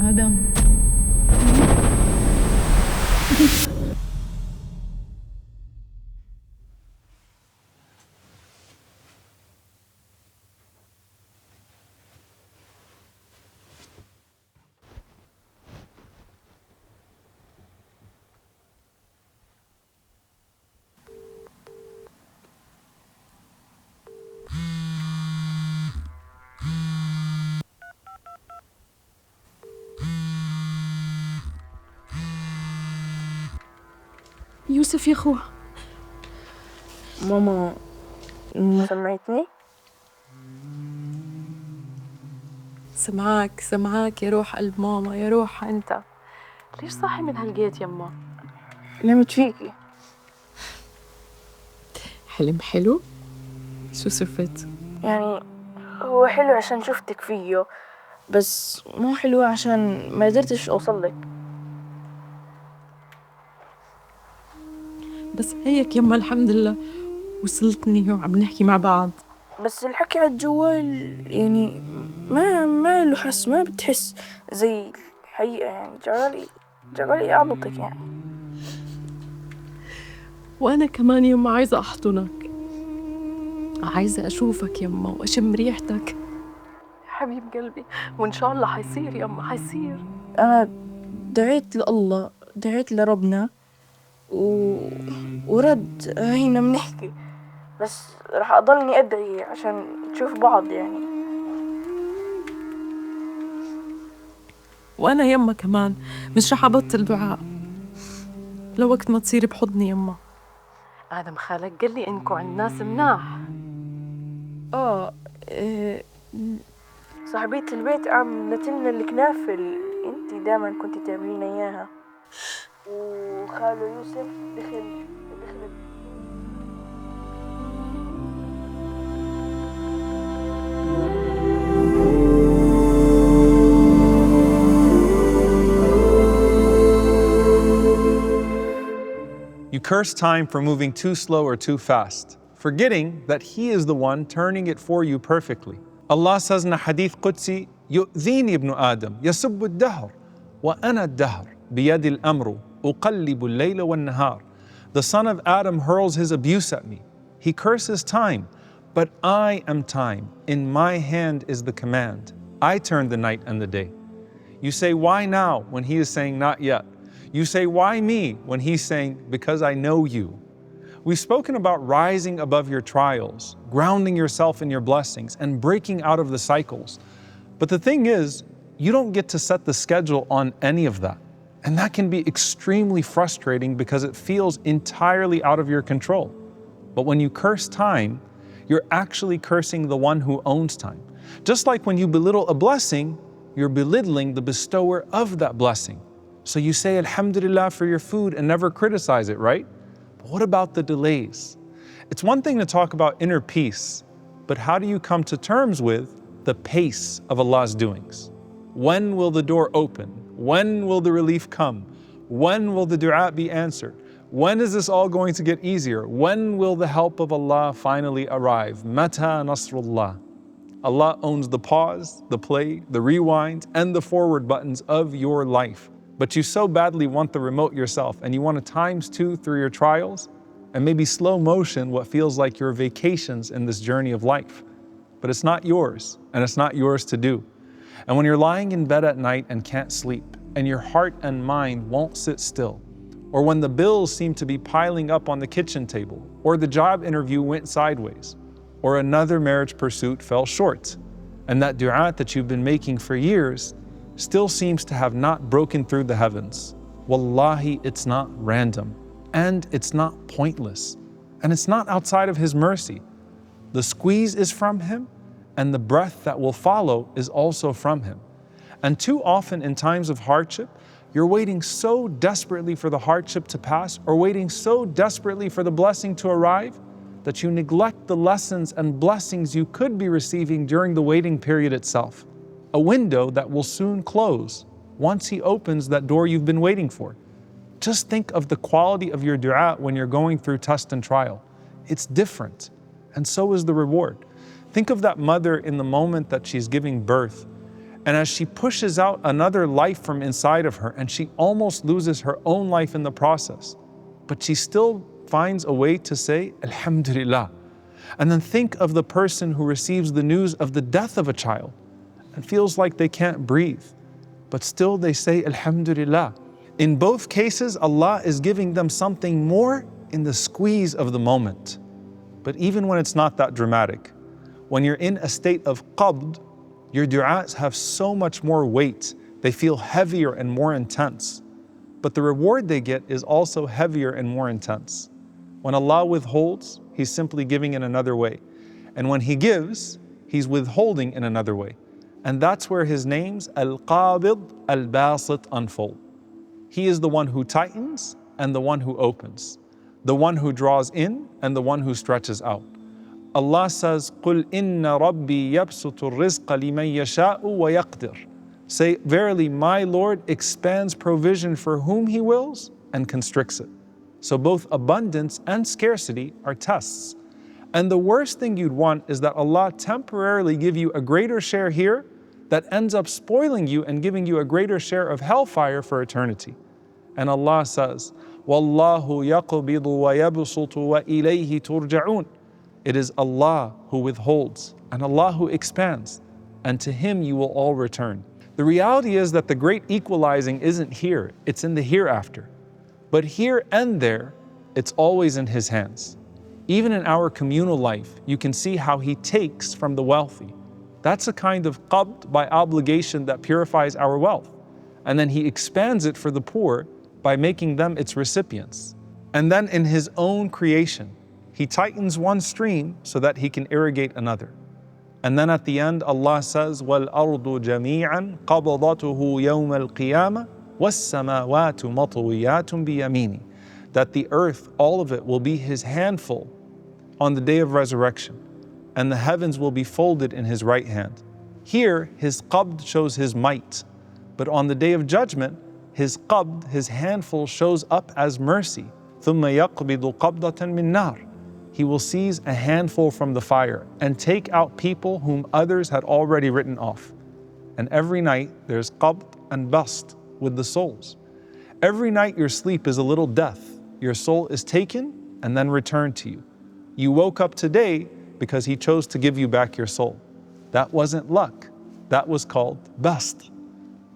آدم. يوسف يا أخوه. ماما سمعتني؟ سمعاك يا روح قلب ماما، يا روح أنت. ليش صاحي من هالجيت يما؟ نمت فيكي. حلم حلو؟ شو صفت؟ يعني هو حلو عشان شفتك فيه، بس مو حلو عشان ما قدرتش أوصلك. بس هيك يما الحمد لله وصلتني وعم نحكي مع بعض. بس الحكي على الجوال يعني ما له حس، ما بتحس زي الحقيقة. يعني جرالي أعبطك يعني. وأنا كمان يما عايزة أحضنك، عايزة أشوفك يما وأشم ريحتك حبيب قلبي، وإن شاء الله حيصير يما، حيصير. أنا دعيت لله، دعيت لربنا ورد. هينا بنحكي، بس راح أضلني أدعي عشان نشوف بعض يعني. وأنا يما كمان مش رح أبطل دعاء لوقت ما تصير بحضني يما. آدم خالك قال لي إنكو عند ناس مناح. صاحبية البيت عملت لنا الكنافة اللي انتي دائما كنتي تعملين اياها، وخالو يوسف دخل. You curse time for moving too slow or too fast, forgetting that He is the one turning it for you perfectly. Allah says in a hadith Qudsi, يؤذيني ابن آدم يسب الدهر وأنا الدهر بيد الأمر أقلب الليل والنهار. The son of Adam hurls his abuse at me. He curses time, but I am time. In my hand is the command. I turn the night and the day. You say, why now, when He is saying not yet? You say, why me, when He's saying, because I know you. We've spoken about rising above your trials, grounding yourself in your blessings, and breaking out of the cycles. But the thing is, you don't get to set the schedule on any of that. And that can be extremely frustrating because it feels entirely out of your control. But when you curse time, you're actually cursing the one who owns time. Just like when you belittle a blessing, you're belittling the bestower of that blessing. So you say Alhamdulillah for your food and never criticize it, right? But what about the delays? It's one thing to talk about inner peace, but how do you come to terms with the pace of Allah's doings? When will the door open? When will the relief come? When will the dua be answered? When is this all going to get easier? When will the help of Allah finally arrive? Mata Nasrullah. Allah owns the pause, the play, the rewind, and the forward buttons of your life. But you so badly want the remote yourself, and you want to ×2 through your trials, and maybe slow motion what feels like your vacations in this journey of life. But it's not yours, and it's not yours to do. And when you're lying in bed at night and can't sleep, and your heart and mind won't sit still, or when the bills seem to be piling up on the kitchen table, or the job interview went sideways, or another marriage pursuit fell short, and that du'a that you've been making for years still seems to have not broken through the heavens. Wallahi, it's not random, and it's not pointless, and it's not outside of His mercy. The squeeze is from Him, and the breath that will follow is also from Him. And too often in times of hardship, you're waiting so desperately for the hardship to pass, or waiting so desperately for the blessing to arrive, that you neglect the lessons and blessings you could be receiving during the waiting period itself. A window that will soon close once He opens that door you've been waiting for. Just think of the quality of your dua when you're going through test and trial. It's different, and so is the reward. Think of that mother in the moment that she's giving birth, And as she pushes out another life from inside of her, and she almost loses her own life in the process, but she still finds a way to say, Alhamdulillah. And then think of the person who receives the news of the death of a child and feels like they can't breathe, but still they say, Alhamdulillah. In both cases, Allah is giving them something more in the squeeze of the moment. But even when it's not that dramatic, when you're in a state of qabd, your du'as have so much more weight. They feel heavier and more intense. But the reward they get is also heavier and more intense. When Allah withholds, He's simply giving in another way. And when He gives, He's withholding in another way. And that's where His names, Al-Qaabid, Al-Baasit, unfold. He is the one who tightens and the one who opens, the one who draws in and the one who stretches out. Allah says, قُلْ إِنَّ رَبِّي يَبْسُطُ الرِّزْقَ لِمَنْ يَشَاءُ وَيَقْدِرُ. Say, verily my Lord expands provision for whom He wills and constricts it. So both abundance and scarcity are tests. And the worst thing you'd want is that Allah temporarily give you a greater share here that ends up spoiling you and giving you a greater share of hellfire for eternity. And Allah says, وَاللَّهُ يَقْبِضُ وَيَبْسُطُ وَإِلَيْهِ تُرْجَعُونَ. It is Allah who withholds and Allah who expands, and to Him you will all return. The reality is that the great equalizing isn't here, it's in the hereafter. But here and there, it's always in His hands. Even in our communal life, you can see how He takes from the wealthy. That's a kind of qabd by obligation that purifies our wealth. And then He expands it for the poor by making them its recipients. And then in His own creation, He tightens one stream so that He can irrigate another. And then at the end, Allah says, وَالْأَرْضُ جَمِيعًا قَبَضَتُهُ يَوْمَ الْقِيَامَةِ وَالسَّمَاوَاتُ مَطْوِيَّاتٌ بِيَمِينِهِ. That the earth, all of it, will be His handful on the day of resurrection, and the heavens will be folded in His right hand. Here, His qabd shows His might, but on the day of judgment, His qabd, His handful, shows up as mercy. ثُمَّ يَقْبِضُ قَبْضَةً مِّن نَارٍ. He will seize a handful from the fire and take out people whom others had already written off. And every night there's qabd and bast with the souls. Every night your sleep is a little death. Your soul is taken and then returned to you. You woke up today because He chose to give you back your soul. That wasn't luck. That was called bast.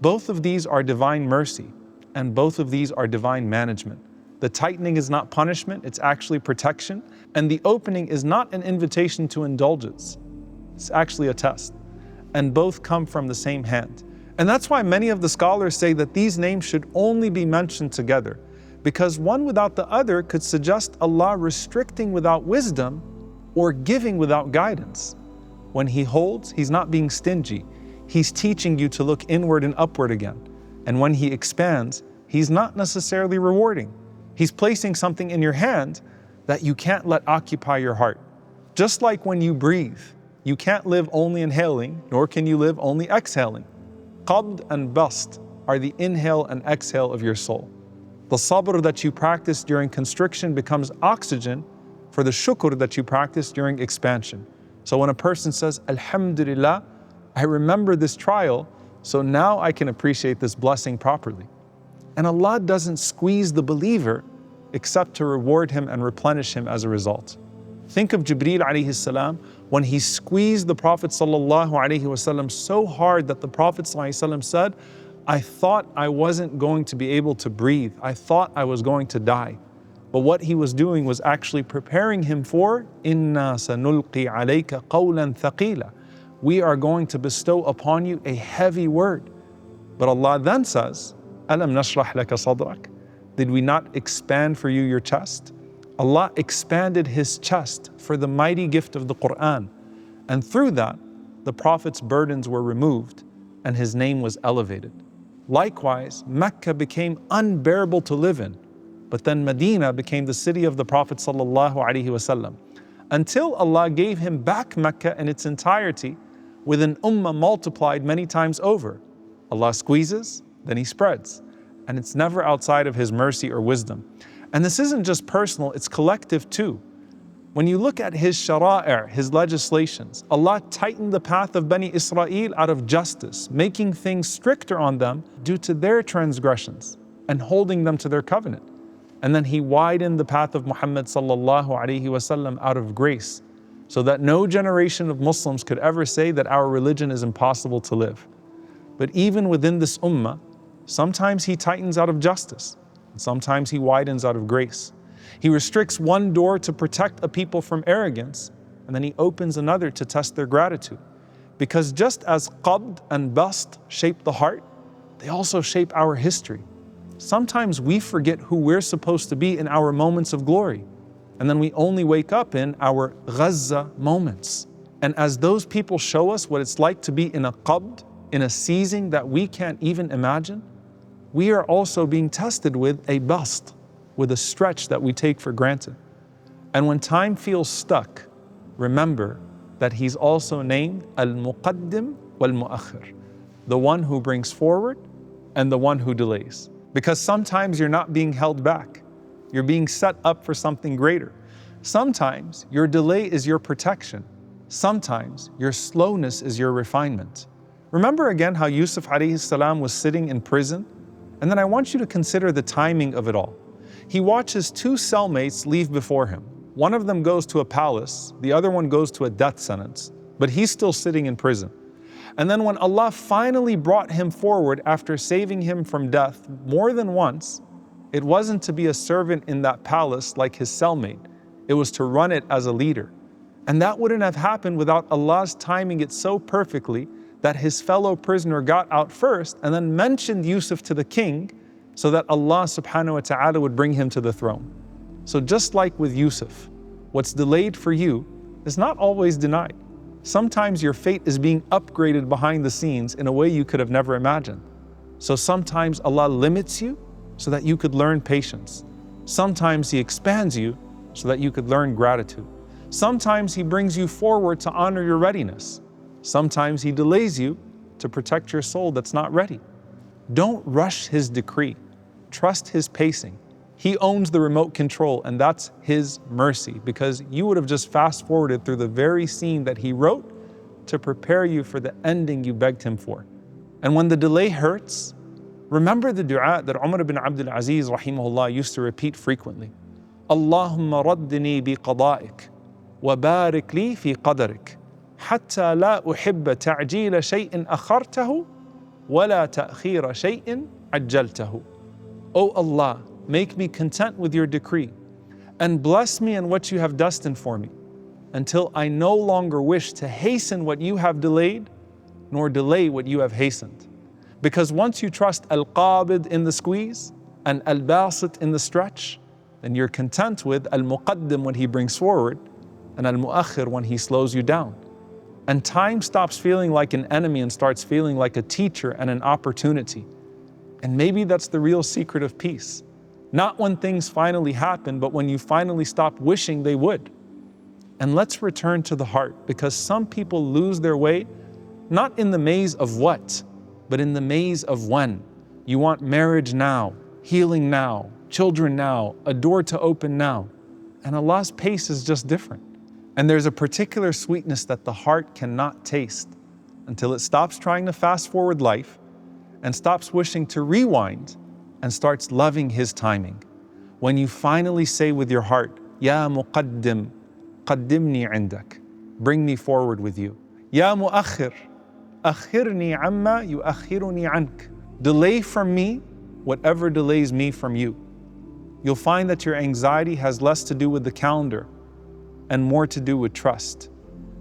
Both of these are divine mercy, and both of these are divine management. The tightening is not punishment, it's actually protection. And the opening is not an invitation to indulgence. It's actually a test. And both come from the same hand. And that's why many of the scholars say that these names should only be mentioned together, because one without the other could suggest Allah restricting without wisdom or giving without guidance. When He holds, He's not being stingy. He's teaching you to look inward and upward again. And when He expands, He's not necessarily rewarding. He's placing something in your hand that you can't let occupy your heart. Just like when you breathe, you can't live only inhaling, nor can you live only exhaling. Qabd and bast are the inhale and exhale of your soul. The sabr that you practice during constriction becomes oxygen for the shukr that you practice during expansion. So when a person says, Alhamdulillah, I remember this trial, so now I can appreciate this blessing properly. And Allah doesn't squeeze the believer except to reward him and replenish him as a result. Think of Jibreel alayhi salam when he squeezed the Prophet sallallahu alayhi wasallam so hard that the Prophet sallallahu alayhi wasallam said, I thought I wasn't going to be able to breathe. I thought I was going to die. But what he was doing was actually preparing him for إِنَّا سَنُلْقِي عَلَيْكَ قَوْلًا ثَقِيلًا. We are going to bestow upon you a heavy word. But Allah then says, أَلَمْ نَشْرَحْ لَكَ صَدْرَكَ. Did we not expand for you your chest? Allah expanded His chest for the mighty gift of the Quran. And through that, the Prophet's burdens were removed and his name was elevated. Likewise, Mecca became unbearable to live in, but then Medina became the city of the Prophet ﷺ, until Allah gave him back Mecca in its entirety with an ummah multiplied many times over. Allah squeezes, then He spreads, and it's never outside of His mercy or wisdom. And this isn't just personal, it's collective too. When you look at his shara'i', his legislations, Allah tightened the path of Bani Israel out of justice, making things stricter on them due to their transgressions and holding them to their covenant. And then He widened the path of Muhammad sallallahu alaihi wasallam out of grace, so that no generation of Muslims could ever say that our religion is impossible to live. But even within this ummah, sometimes He tightens out of justice, and sometimes He widens out of grace. He restricts one door to protect a people from arrogance, and then He opens another to test their gratitude. Because just as qabd and bast shape the heart, they also shape our history. Sometimes we forget who we're supposed to be in our moments of glory, and then we only wake up in our Gaza moments. And as those people show us what it's like to be in a qabd, in a seizing that we can't even imagine, we are also being tested with a bast, with a stretch that we take for granted. And when time feels stuck, remember that He's also named Al-Muqaddim wal-Mu'akhir, the one who brings forward and the one who delays. Because sometimes you're not being held back, you're being set up for something greater. Sometimes your delay is your protection. Sometimes your slowness is your refinement. Remember again how Yusuf alayhi salam was sitting in prison? And then I want you to consider the timing of it all. He watches two cellmates leave before him. One of them goes to a palace, the other one goes to a death sentence, but he's still sitting in prison. And then when Allah finally brought him forward after saving him from death more than once, it wasn't to be a servant in that palace like his cellmate. It was to run it as a leader. And that wouldn't have happened without Allah's timing it so perfectly that his fellow prisoner got out first and then mentioned Yusuf to the king, so that Allah subhanahu wa ta'ala would bring him to the throne. So just like with Yusuf, what's delayed for you is not always denied. Sometimes your fate is being upgraded behind the scenes in a way you could have never imagined. So sometimes Allah limits you so that you could learn patience. Sometimes He expands you so that you could learn gratitude. Sometimes He brings you forward to honor your readiness. Sometimes He delays you to protect your soul that's not ready. Don't rush His decree. Trust His pacing. He owns the remote control, and that's His mercy, because you would have just fast forwarded through the very scene that He wrote to prepare you for the ending you begged Him for. And when the delay hurts, remember the dua that Umar ibn Abdul Aziz rahimahullah used to repeat frequently. Allahumma raddini bi qada'ik wa barik li fi qadarik hatta la uhibba ta'jila shay'in akhartahu wa la ta'khira shay'in ajjaltahu. O Allah, make me content with your decree and bless me in what you have destined for me, until I no longer wish to hasten what you have delayed, nor delay what you have hastened. Because once you trust Al-Qaabid in the squeeze and Al-Baasit in the stretch, then you're content with Al-Muqaddim when He brings forward and Al-Mu'akhir when He slows you down. And time stops feeling like an enemy and starts feeling like a teacher and an opportunity. And maybe that's the real secret of peace. Not when things finally happen, but when you finally stop wishing they would. And let's return to the heart, because some people lose their way, not in the maze of what, but in the maze of when. You want marriage now, healing now, children now, a door to open now. And Allah's pace is just different. And there's a particular sweetness that the heart cannot taste until it stops trying to fast forward life and stops wishing to rewind and starts loving His timing. When you finally say with your heart, Ya Muqaddim, qaddimni indak, bring me forward with you. Ya Mu'akhir, akhirni amma yuakhiruni ank, delay from me whatever delays me from you. You'll find that your anxiety has less to do with the calendar and more to do with trust.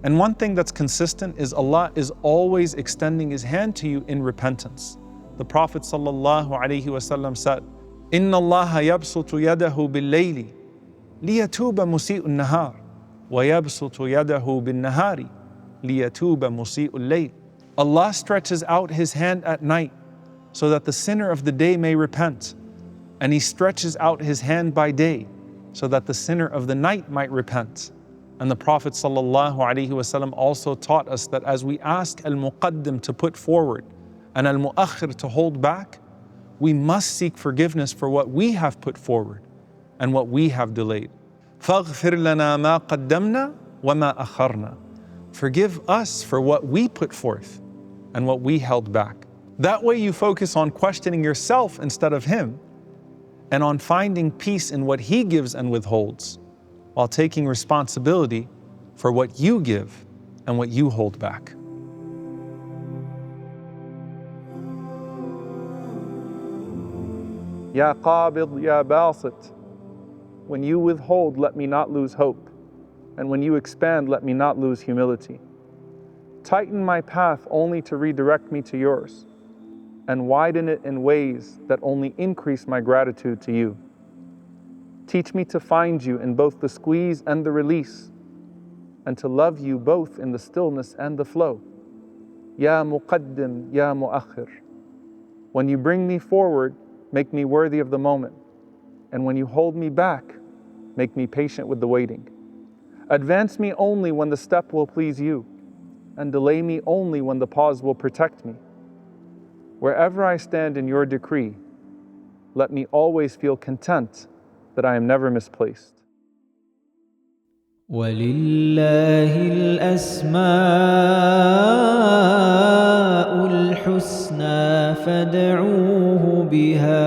And one thing that's consistent is Allah is always extending His hand to you in repentance. The Prophet ﷺ said, Inna Allah yabsutu yadahu bil-layli liyatuba musi'u nahar wa yabsutu yadahu bin-nahari liyatuba musi'u al-layl. Allah stretches out His hand at night so that the sinner of the day may repent, and He stretches out His hand by day so that the sinner of the night might repent. And the Prophet ﷺ also taught us that as we ask Al-Muqaddim to put forward and Al-Mu'akhir to hold back, we must seek forgiveness for what we have put forward and what we have delayed. فاغفر لنا ما قدمنا وما أخرنا. Forgive us for what we put forth and what we held back. That way you focus on questioning yourself instead of Him, and on finding peace in what He gives and withholds, while taking responsibility for what you give and what you hold back. Ya Qaabid, Ya Baasit. When you withhold, let me not lose hope, and when you expand, let me not lose humility. Tighten my path only to redirect me to yours, and widen it in ways that only increase my gratitude to you. Teach me to find you in both the squeeze and the release, and to love you both in the stillness and the flow. Ya Muqaddim, Ya Mu'akhir. When you bring me forward, make me worthy of the moment, and when you hold me back, make me patient with the waiting. Advance me only when the step will please you, and delay me only when the pause will protect me. Wherever I stand in your decree, let me always feel content that I am never misplaced. وَلِلَّهِ الْأَسْمَاءُ الْحُسْنَى فَادْعُوهُ بِهَا